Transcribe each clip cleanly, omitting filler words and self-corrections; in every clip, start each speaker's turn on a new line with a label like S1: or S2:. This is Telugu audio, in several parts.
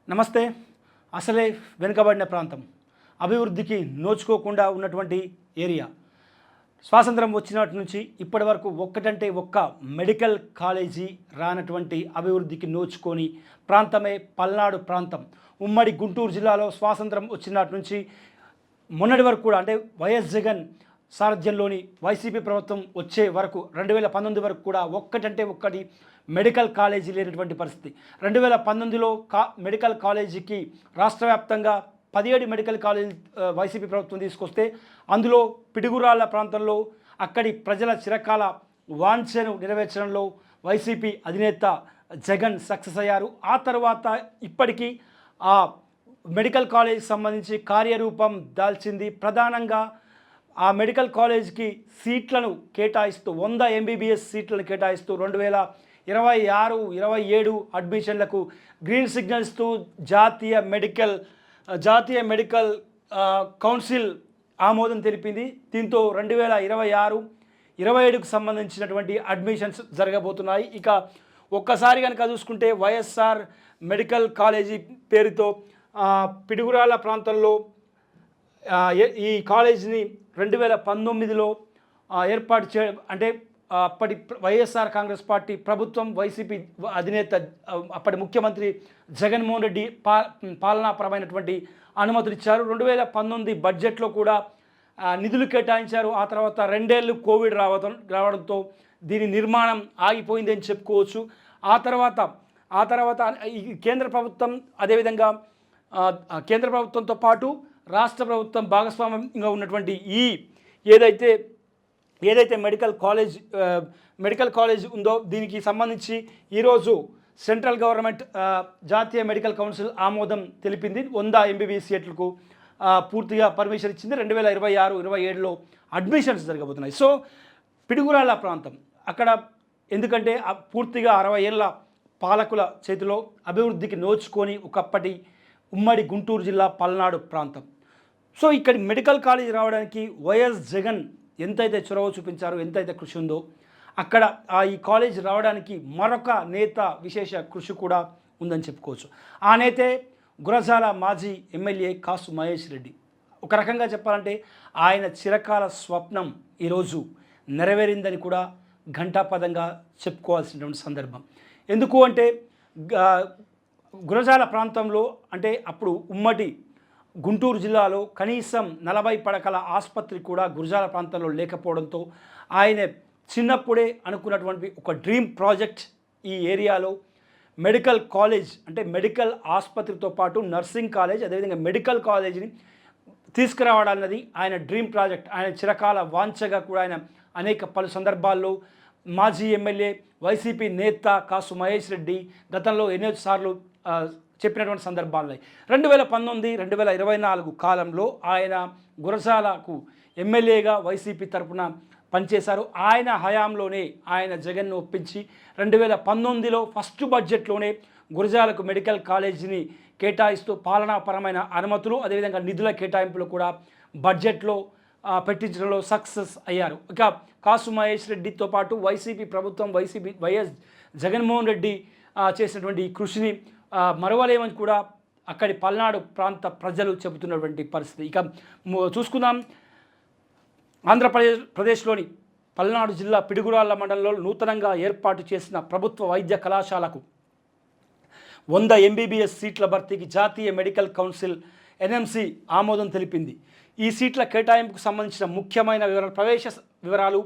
S1: నమస్తే. అసలే వెనుకబడిన ప్రాంతం, అభివృద్ధికి నోచుకోకుండా ఉన్నటువంటి ఏరియా. స్వాతంత్రం వచ్చినటి నుంచి ఇప్పటి వరకు ఒక్కటంటే ఒక్క మెడికల్ కాలేజీ రానటువంటి అభివృద్ధికి నోచుకొని ప్రాంతమే పల్నాడు ప్రాంతం. ఉమ్మడి గుంటూరు జిల్లాలో స్వాతంత్రం వచ్చినటి నుంచి మొన్నటి వరకు కూడా, అంటే వైఎస్ జగన్ సారథ్యంలోని వైసీపీ ప్రభుత్వం వచ్చే వరకు 2019 వరకు కూడా ఒక్కటంటే ఒక్కటి మెడికల్ కాలేజీ లేనటువంటి పరిస్థితి. 2019లో మెడికల్ కాలేజీకి రాష్ట్ర వ్యాప్తంగా 17 మెడికల్ కాలేజీ వైసీపీ ప్రభుత్వం తీసుకొస్తే అందులో పిడుగురాళ్ల ప్రాంతంలో అక్కడి ప్రజల చిరకాల వాంఛను నెరవేర్చడంలో వైసీపీ అధినేత జగన్ సక్సెస్ అయ్యారు. ఆ తర్వాత ఇప్పటికీ ఆ మెడికల్ కాలేజీకి సంబంధించి కార్యరూపం దాల్చింది. ప్రధానంగా ఆ మెడికల్ కాలేజ్కి సీట్లను కేటాయిస్తూ 100 MBBS సీట్లను కేటాయిస్తూ 2026-27 అడ్మిషన్లకు గ్రీన్ సిగ్నల్ ఇస్తూ జాతీయ మెడికల్ కౌన్సిల్ ఆమోదం తెలిపింది. దీంతో 2026-27కు సంబంధించినటువంటి అడ్మిషన్స్ జరగబోతున్నాయి. ఇక ఒక్కసారి కనుక చూసుకుంటే వైఎస్ఆర్ మెడికల్ కాలేజీ పేరుతో పిడుగురాళ్ళ ప్రాంతంలో ఈ కాలేజీని 2019లో ఏర్పాటు చేయడం, అంటే అప్పటి వైఎస్ఆర్ కాంగ్రెస్ పార్టీ ప్రభుత్వం, వైసీపీ అధినేత అప్పటి ముఖ్యమంత్రి జగన్మోహన్ రెడ్డి పాలనాపరమైనటువంటి అనుమతులు ఇచ్చారు. 2019 బడ్జెట్లో కూడా నిధులు కేటాయించారు. ఆ తర్వాత 2 ఏళ్ళు కోవిడ్ రావడంతో దీని నిర్మాణం ఆగిపోయింది అని చెప్పుకోవచ్చు. ఆ తర్వాత ఈ కేంద్ర ప్రభుత్వం, అదేవిధంగా కేంద్ర ప్రభుత్వంతో పాటు రాష్ట్ర ప్రభుత్వం భాగస్వామ్యంగా ఉన్నటువంటి ఈ ఏదైతే మెడికల్ కాలేజ్ ఉందో దీనికి సంబంధించి ఈరోజు సెంట్రల్ గవర్నమెంట్ జాతీయ మెడికల్ కౌన్సిల్ ఆమోదం తెలిపింది. 100 MBBS సీట్లకు పూర్తిగా పర్మిషన్ ఇచ్చింది. 2026-27లో అడ్మిషన్స్ జరగబోతున్నాయి. సో పిడుగురాళ్ళ ప్రాంతం అక్కడ, ఎందుకంటే పూర్తిగా 60 ఏళ్ళ పాలకుల చేతిలో అభివృద్ధికి నోచుకొని ఒకప్పటి ఉమ్మడి గుంటూరు జిల్లా పల్నాడు ప్రాంతం. సో ఇక్కడ మెడికల్ కాలేజ్ రావడానికి వైఎస్ జగన్ ఎంతైతే చొరవ చూపించారో, ఎంతైతే కృషి ఉందో, అక్కడ ఈ కాలేజ్ రావడానికి మరొక నేత విశేష కృషి కూడా ఉందని చెప్పుకోవచ్చు. ఆ నేతే గురజాల మాజీ ఎమ్మెల్యే కాసు మహేష్ రెడ్డి. ఒక రకంగా చెప్పాలంటే ఆయన చిరకాల స్వప్నం ఈరోజు నెరవేరిందని కూడా ఘంటాపదంగా చెప్పుకోవాల్సినటువంటి సందర్భం. ఎందుకు అంటే గురజాల ప్రాంతంలో, అంటే అప్పుడు ఉమ్మడి గుంటూరు జిల్లాలో కనీసం 40 పడకల ఆసుపత్రి కూడా గురజాల ప్రాంతంలో లేకపోవడంతో ఆయన చిన్నప్పుడే అనుకున్నటువంటి ఒక డ్రీమ్ ప్రాజెక్ట్ ఈ ఏరియాలో మెడికల్ కాలేజ్, అంటే మెడికల్ ఆసుపత్రితో పాటు నర్సింగ్ కాలేజ్, అదేవిధంగా మెడికల్ కాలేజీని తీసుకురావడాలన్నది ఆయన డ్రీమ్ ప్రాజెక్ట్. ఆయన చిరకాల వాంఛగా కూడా ఆయన పలు సందర్భాల్లో మాజీ ఎమ్మెల్యే వైసీపీ నేత కాసు మహేష్ రెడ్డి గతంలో ఎన్నో సార్లు చెప్పినటువంటి సందర్భాలు. 2019-2024 కాలంలో ఆయన గురజాలకు ఎమ్మెల్యేగా వైసీపీ తరఫున పనిచేశారు. ఆయన హయాంలోనే ఆయన జగన్ను ఒప్పించి 2019లో ఫస్ట్ బడ్జెట్లోనే గురజాలకు మెడికల్ కాలేజీని కేటాయిస్తూ పాలనాపరమైన అనుమతులు, అదేవిధంగా నిధుల కేటాయింపులు కూడా బడ్జెట్లో పెట్టించడంలో సక్సెస్ అయ్యారు. ఇక కాసు మహేష్ రెడ్డితో పాటు వైసీపీ ప్రభుత్వం, వైఎస్ జగన్మోహన్ రెడ్డి చేసినటువంటి కృషిని మరవలేమని కూడా అక్కడి పల్నాడు ప్రాంత ప్రజలు చెబుతున్నటువంటి పరిస్థితి. ఇక చూసుకుందాం. ఆంధ్రప్రదేశ్లోని పల్నాడు జిల్లా పిడుగురాళ్ల మండలంలో నూతనంగా ఏర్పాటు చేసిన ప్రభుత్వ వైద్య కళాశాలకు 100 MBBS సీట్ల భర్తీకి జాతీయ మెడికల్ కౌన్సిల్ NMC ఆమోదం తెలిపింది. ఈ సీట్ల కేటాయింపుకు సంబంధించిన ముఖ్యమైన ప్రవేశ వివరాలు: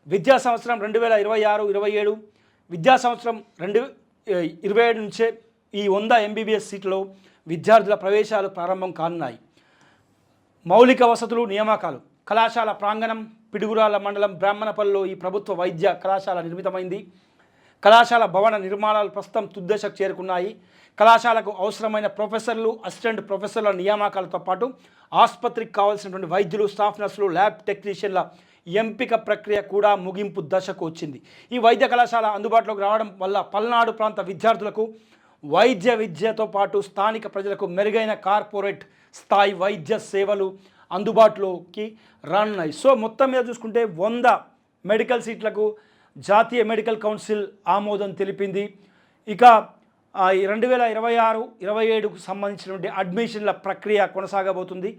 S1: విద్యా సంవత్సరం 2026-27 విద్యా సంవత్సరం 2027 నుంచే ఈ 100 MBBS సీట్లలో విద్యార్థుల ప్రవేశాలు ప్రారంభం కానున్నాయి. మౌలిక వసతులు, నియామకాలు: కళాశాల ప్రాంగణం పిడుగురాళ్ల మండలం బ్రాహ్మణపల్లిలో ఈ ప్రభుత్వ వైద్య కళాశాల నిర్మితమైంది. కళాశాల భవన నిర్మాణాలు ప్రస్తుతం తుద్దశకు చేరుకున్నాయి. కళాశాలకు అవసరమైన ప్రొఫెసర్లు, అసిస్టెంట్ ప్రొఫెసర్ల నియామకాలతో పాటు ఆసుపత్రికి కావాల్సినటువంటి వైద్యులు, స్టాఫ్ నర్సులు, ల్యాబ్ టెక్నీషియన్ల ఎంపిక ప్రక్రియ కూడా ముగింపు దశకు వచ్చింది. ఈ వైద్య కళాశాల అందుబాటులోకి రావడం వల్ల పల్నాడు ప్రాంత విద్యార్థులకు వైద్య విద్యతో పాటు స్థానిక ప్రజలకు మెరుగైన కార్పొరేట్ స్థాయి వైద్య సేవలు అందుబాటులోకి రానున్నాయి. సో మొత్తం మీద చూసుకుంటే 100 మెడికల్ సీట్లకు జాతీయ మెడికల్ కౌన్సిల్ ఆమోదం తెలిపింది. ఇక ఈ 2026-27కు సంబంధించినటువంటి అడ్మిషన్ల ప్రక్రియ కొనసాగబోతుంది.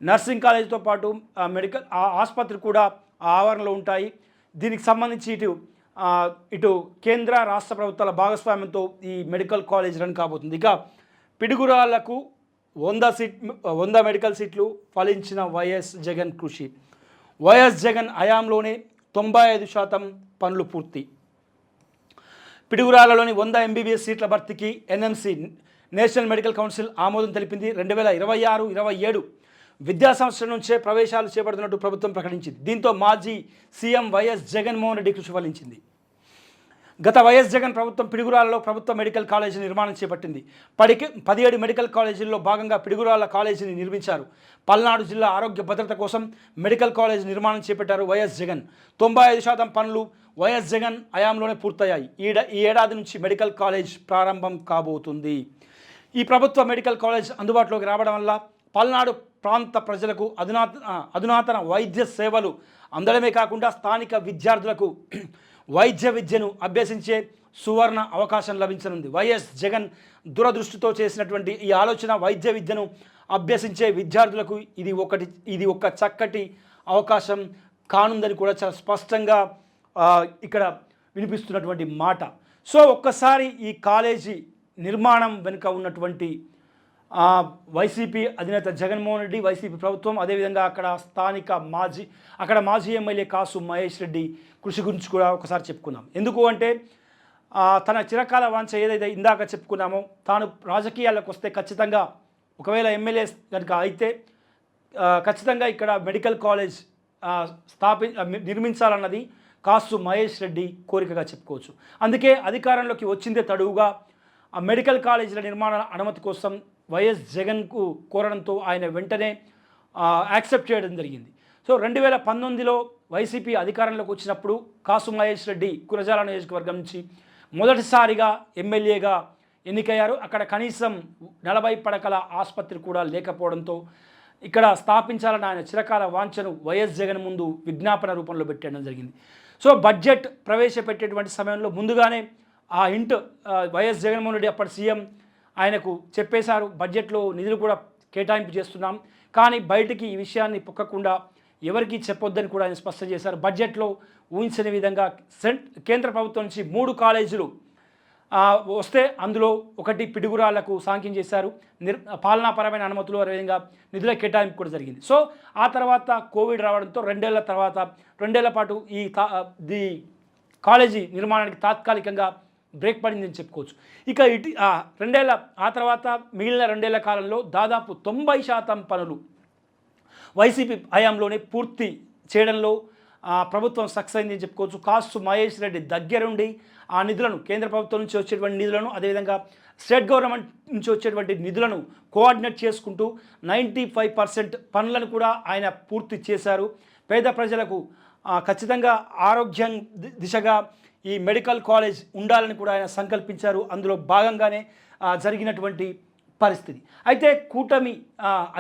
S1: నర్సింగ్ కాలేజీతో పాటు మెడికల్ ఆసుపత్రి కూడా ఆ ఆవరణలో ఉంటాయి. దీనికి సంబంధించి ఇటు కేంద్ర రాష్ట్ర ప్రభుత్వాల భాగస్వామ్యంతో ఈ మెడికల్ కాలేజ్ రన్ కాబోతుంది. ఇక పిడుగురాళ్లకు 100 మెడికల్ సీట్లు ఫలించిన వైఎస్ జగన్ కృషి. వైఎస్ జగన్ హయాంలోనే 95% పనులు పూర్తి. పిడుగురాళ్లలోని 100 MBBS సీట్ల భర్తీకి ఎన్ఎంసీ నేషనల్ మెడికల్ కౌన్సిల్ ఆమోదం తెలిపింది. 2026-27 విద్యా సంవత్సరం నుంచే ప్రవేశాలు చేపడుతున్నట్టు ప్రభుత్వం ప్రకటించింది. దీంతో మాజీ సీఎం వైఎస్ జగన్మోహన్ రెడ్డి కృషి ఫలించింది. గత వైఎస్ జగన్ ప్రభుత్వం పిడుగురాళ్లలో ప్రభుత్వ మెడికల్ కాలేజీ నిర్మాణం చేపట్టింది. 17 మెడికల్ కాలేజీల్లో భాగంగా పిడుగురాళ్ల కాలేజీని నిర్మించారు. పల్నాడు జిల్లా ఆరోగ్య భద్రత కోసం మెడికల్ కాలేజీ నిర్మాణం చేపట్టారు వైఎస్ జగన్. 95% పనులు వైఎస్ జగన్ హయాంలోనే పూర్తయ్యాయి. ఈ ఏడాది నుంచి మెడికల్ కాలేజ్ ప్రారంభం కాబోతుంది. ఈ ప్రభుత్వ మెడికల్ కాలేజ్ అందుబాటులోకి రావడం వల్ల పల్నాడు ప్రాంత ప్రజలకు అధునాతన వైద్య సేవలు అందడమే కాకుండా స్థానిక విద్యార్థులకు వైద్య విద్యను అభ్యసించే సువర్ణ అవకాశం లభించనుంది. వైఎస్ జగన్ దురదృష్టితో చేసినటువంటి ఈ ఆలోచన వైద్య విద్యను అభ్యసించే విద్యార్థులకు ఇది ఒక చక్కటి అవకాశం కానుందని కూడా చాలా స్పష్టంగా ఇక్కడ వినిపిస్తున్నటువంటి మాట. సో ఒక్కసారి ఈ కాలేజీ నిర్మాణం వెనుక ఉన్నటువంటి వైసీపీ అధినేత జగన్మోహన్ రెడ్డి, వైసీపీ ప్రభుత్వం, అదేవిధంగా అక్కడ మాజీ ఎమ్మెల్యే కాసు మహేష్ రెడ్డి కృషి గురించి కూడా ఒకసారి చెప్పుకుందాం. ఎందుకు అంటే తన చిరకాల వాంఛ ఏదైతే ఇందాక చెప్పుకున్నామో, తాను రాజకీయాలకు వస్తే ఖచ్చితంగా ఒకవేళ ఎమ్మెల్యే కనుక అయితే ఖచ్చితంగా ఇక్కడ మెడికల్ కాలేజ్ నిర్మించాలన్నది కాసు మహేష్ రెడ్డి కోరికగా చెప్పుకోవచ్చు. అందుకే అధికారంలోకి వచ్చిందే తడువుగా ఆ మెడికల్ కాలేజీల నిర్మాణ అనుమతి కోసం వైఎస్ జగన్కు కోరడంతో ఆయన వెంటనే యాక్సెప్ట్ చేయడం జరిగింది. సో 2019లో వైసీపీ అధికారంలోకి వచ్చినప్పుడు కాసు మహేష్ రెడ్డి గురజాల నియోజకవర్గం నుంచి మొదటిసారిగా ఎమ్మెల్యేగా ఎన్నికయ్యారు. అక్కడ కనీసం 40 పడకల ఆసుపత్రి కూడా లేకపోవడంతో ఇక్కడ స్థాపించాలని ఆయన చిరకాల వాంఛను వైఎస్ జగన్ ముందు విజ్ఞాపన రూపంలో పెట్టడం జరిగింది. సో బడ్జెట్ ప్రవేశపెట్టేటువంటి సమయంలో ముందుగానే ఆ ఇంట్ వైఎస్ జగన్మోహన్ రెడ్డి అప్పటి సీఎం ఆయనకు చెప్పేశారు, బడ్జెట్లో నిధులు కూడా కేటాయింపు చేస్తున్నాం, కానీ బయటికి ఈ విషయాన్ని పొక్కకుండా ఎవరికి చెప్పొద్దని కూడా ఆయన స్పష్టం చేశారు. బడ్జెట్లో ఊహించని విధంగా కేంద్ర ప్రభుత్వం నుంచి 3 కాలేజీలు వస్తే అందులో ఒకటి పిడుగురాళ్లకు సాంక్యం చేశారు. పాలనాపరమైన అనుమతులు అదేవిధంగా నిధుల కేటాయింపు కూడా జరిగింది. సో ఆ తర్వాత కోవిడ్ రావడంతో 2 ఏళ్ల పాటు ఈ కాలేజీ నిర్మాణానికి తాత్కాలికంగా బ్రేక్ పడిందని చెప్పుకోవచ్చు. ఇక ఆ తర్వాత మిగిలిన 2 ఏళ్ల కాలంలో దాదాపు 90% పనులు వైసీపీ హయాంలోనే పూర్తి చేయడంలో ప్రభుత్వం సక్సెస్ అయిందని చెప్పుకోవచ్చు. కాసు మహేష్ రెడ్డి దగ్గరుండి ఆ నిధులను, కేంద్ర ప్రభుత్వం నుంచి వచ్చేటువంటి నిధులను, అదేవిధంగా స్టేట్ గవర్నమెంట్ నుంచి వచ్చేటువంటి నిధులను కోఆర్డినేట్ చేసుకుంటూ 95% పనులను కూడా ఆయన పూర్తి చేశారు. పేద ప్రజలకు ఖచ్చితంగా ఆరోగ్యం దిశగా ఈ మెడికల్ కాలేజ్ ఉండాలని కూడా ఆయన సంకల్పించారు. అందులో భాగంగానే జరిగినటువంటి పరిస్థితి. అయితే కూటమి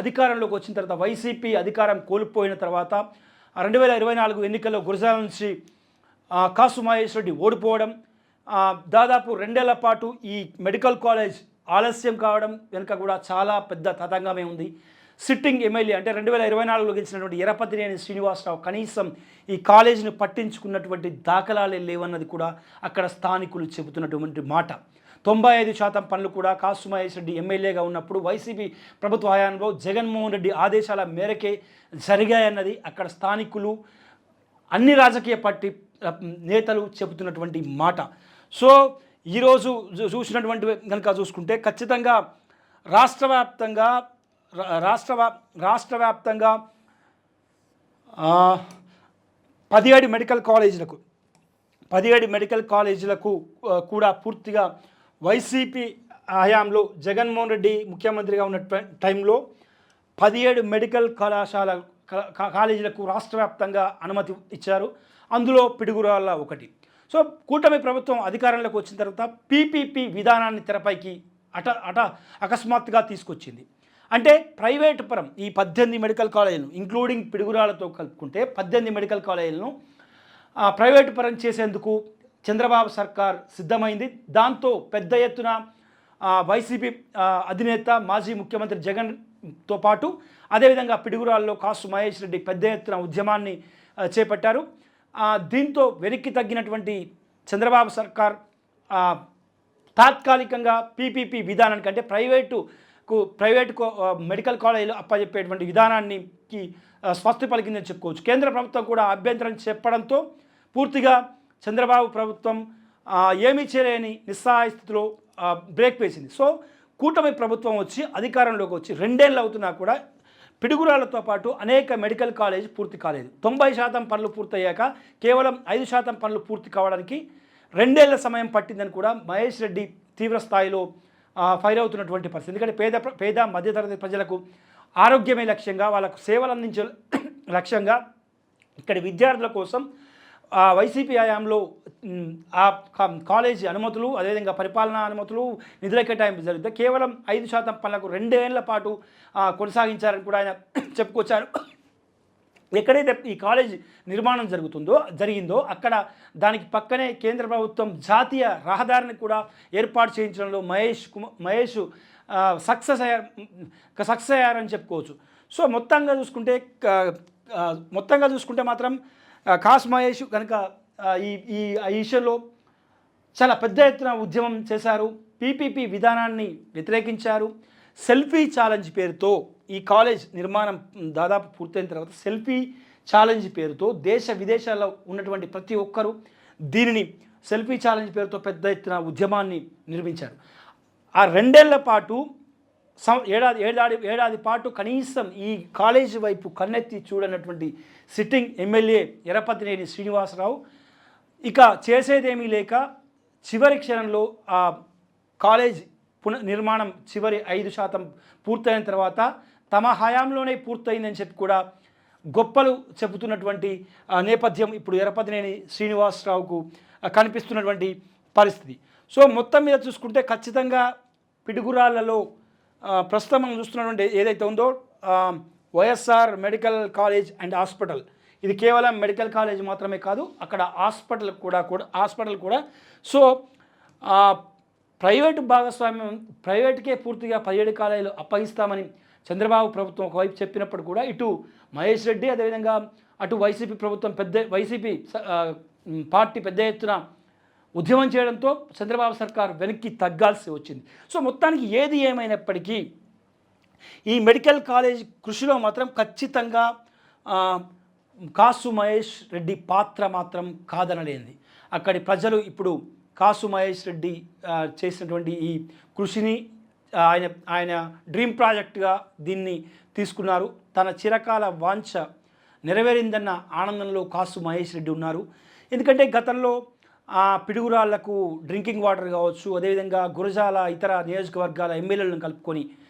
S1: అధికారంలోకి వచ్చిన తర్వాత, వైసీపీ అధికారం కోల్పోయిన తర్వాత 2024 ఎన్నికల్లో గురజాల నుంచి కాసు మహేష్ రెడ్డి ఓడిపోవడం, దాదాపు 2 ఏళ్ల పాటు ఈ మెడికల్ కాలేజ్ ఆలస్యం కావడం వెనుక కూడా చాలా పెద్ద తతంగమే ఉంది. సిట్టింగ్ ఎమ్మెల్యే అంటే 2024లో గెలిచినటువంటి ఎరపతినేని శ్రీనివాసరావు కనీసం ఈ కాలేజీని పట్టించుకున్నటువంటి దాఖలాలే లేవన్నది కూడా అక్కడ స్థానికులు చెబుతున్నటువంటి మాట. 95% పనులు కూడా కాసు మహేష్ రెడ్డి ఎమ్మెల్యేగా ఉన్నప్పుడు వైసీపీ ప్రభుత్వ హయాంలో జగన్మోహన్ రెడ్డి ఆదేశాల మేరకే జరిగాయన్నది అక్కడ స్థానికులు, అన్ని రాజకీయ పార్టీ నేతలు చెబుతున్నటువంటి మాట. సో ఈరోజు చూసినటువంటి కనుక చూసుకుంటే ఖచ్చితంగా రాష్ట్ర వ్యాప్తంగా 17 మెడికల్ కాలేజీలకు కూడా పూర్తిగా వైసీపీ హయాంలో జగన్మోహన్ రెడ్డి ముఖ్యమంత్రిగా ఉన్న టైంలో 17 మెడికల్ కాలేజీలకు రాష్ట్ర వ్యాప్తంగా అనుమతి ఇచ్చారు. అందులో పిడుగురాళ్ళ ఒకటి. సో కూటమి ప్రభుత్వం అధికారంలోకి వచ్చిన తర్వాత పీపీపీ విధానాన్ని తెరపైకి అకస్మాత్తుగా తీసుకొచ్చింది. అంటే ప్రైవేటు పరం ఈ 18 మెడికల్ కాలేజీలను ఇంక్లూడింగ్ పిడుగురాలతో కలుపుకుంటే 18 మెడికల్ కాలేజీలను ప్రైవేటు పరం చేసేందుకు చంద్రబాబు సర్కార్ సిద్ధమైంది. దాంతో పెద్ద ఎత్తున వైసీపీ అధినేత మాజీ ముఖ్యమంత్రి జగన్తో పాటు అదేవిధంగా పిడుగురాల్లో కాసు మహేష్ రెడ్డి పెద్ద ఎత్తున ఉద్యమాన్ని చేపట్టారు. దీంతో వెనక్కి తగ్గినటువంటి చంద్రబాబు సర్కార్ తాత్కాలికంగా పీపీపీ విధానానికి అంటే ప్రైవేటు మెడికల్ కాలేజీలు అప్పచెప్పేటువంటి విధానానికి స్వస్తి పలికిందని చెప్పుకోవచ్చు. కేంద్ర ప్రభుత్వం కూడా అభ్యంతరం చెప్పడంతో పూర్తిగా చంద్రబాబు ప్రభుత్వం ఏమీ చేయలేని నిస్సహాయ స్థితిలో బ్రేక్ వేసింది. సో కూటమి ప్రభుత్వం వచ్చి అధికారంలోకి వచ్చి 2 ఏళ్ళు అవుతున్నా కూడా పిడుగురాళ్లతో పాటు అనేక మెడికల్ కాలేజ్ పూర్తి కాలేదు. 90% పనులు పూర్తయ్యాక కేవలం 5% పనులు పూర్తి కావడానికి 2 ఏళ్ల సమయం పట్టిందని కూడా మహేష్ రెడ్డి తీవ్ర స్థాయిలో ఫైర్ అవుతున్నటువంటి పరిస్థితి. ఎందుకంటే పేద మధ్యతరగతి ప్రజలకు ఆరోగ్యమే లక్ష్యంగా, వాళ్ళకు సేవలు అందించే లక్ష్యంగా ఇక్కడి విద్యార్థుల కోసం వైసీపీ హయాంలో ఆ కాలేజీ అనుమతులు, అదేవిధంగా పరిపాలనా అనుమతులు, నిధుల కేటాయింపు జరిగితే కేవలం 5% పనులకు 2 ఏళ్ల పాటు కొనసాగించారని కూడా ఆయన చెప్పుకొచ్చారు. ఎక్కడైతే ఈ కాలేజ్ నిర్మాణం జరిగిందో అక్కడ దానికి పక్కనే కేంద్ర ప్రభుత్వం జాతీయ రహదారిని కూడా ఏర్పాటు చేయించడంలో మహేష్ సక్సెస్ అయ్యారని చెప్పుకోవచ్చు. సో మొత్తంగా చూసుకుంటే మాత్రం కాసు మహేష్ కనుక ఈ విషయంలో చాలా పెద్ద ఎత్తున ఉద్యమం చేశారు. పీపీపీ విధానాన్ని వ్యతిరేకించారు. సెల్ఫీ ఛాలెంజ్ పేరుతో ఈ కాలేజ్ నిర్మాణం దాదాపు పూర్తయిన తర్వాత సెల్ఫీ ఛాలెంజ్ పేరుతో దేశ విదేశాల్లో ఉన్నటువంటి ప్రతి ఒక్కరూ దీనిని సెల్ఫీ ఛాలెంజ్ పేరుతో పెద్ద ఎత్తున ఉద్యమాన్ని నిర్మించారు. ఆ 2 ఏళ్ల పాటు ఏడాది పాటు కనీసం ఈ కాలేజీ వైపు కన్నెత్తి చూడనటువంటి సిట్టింగ్ ఎమ్మెల్యే ఎరపతినేని శ్రీనివాసరావు ఇక చేసేదేమీ లేక చివరి క్షణంలో ఆ కాలేజ్ నిర్మాణం చివరి 5% పూర్తయిన తర్వాత తమ హయాంలోనే పూర్తయిందని చెప్పి కూడా గొప్పలు చెబుతున్నటువంటి నేపథ్యం ఇప్పుడు ఎరపతినేని శ్రీనివాసరావుకు కనిపిస్తున్నటువంటి పరిస్థితి. సో మొత్తం మీద చూసుకుంటే ఖచ్చితంగా పిడుగురాళ్లలో ప్రస్తుతం మనం చూస్తున్నటువంటి ఏదైతే ఉందో YSR medical college and hospital, ఇది కేవలం మెడికల్ కాలేజ్ మాత్రమే కాదు, అక్కడ హాస్పిటల్ కూడా సో ప్రైవేటు భాగస్వామ్యం, ప్రైవేట్కే పూర్తిగా 17 కాలేజీలు అప్పగిస్తామని చంద్రబాబు ప్రభుత్వం ఒకవైపు చెప్పినప్పుడు కూడా ఇటు మహేష్ రెడ్డి అదేవిధంగా అటు వైసీపీ ప్రభుత్వం వైసీపీ పార్టీ పెద్ద ఎత్తున ఉద్యమం చేయడంతో చంద్రబాబు సర్కార్ వెనక్కి తగ్గాల్సి వచ్చింది. సో మొత్తానికి ఏది ఏమైనప్పటికీ ఈ మెడికల్ కాలేజ్ కృషిలో మాత్రం ఖచ్చితంగా కాసు మహేష్ రెడ్డి పాత్ర మాత్రం కాదనలేనిది. అక్కడి ప్రజలు ఇప్పుడు కాసు మహేష్ రెడ్డి చేసినటువంటి ఈ కృషిని ఆయన డ్రీమ్ ప్రాజెక్టుగా దీన్ని తీసుకున్నారు. తన చిరకాల వాంఛ నెరవేరిందన్న ఆనందంలో కాసు మహేష్ రెడ్డి ఉన్నారు. ఎందుకంటే గతంలో పిడుగురాళ్లకు డ్రింకింగ్ వాటర్ కావచ్చు, అదేవిధంగా గురజాల ఇతర నియోజకవర్గాల ఎమ్మెల్యేలను కలుపుకొని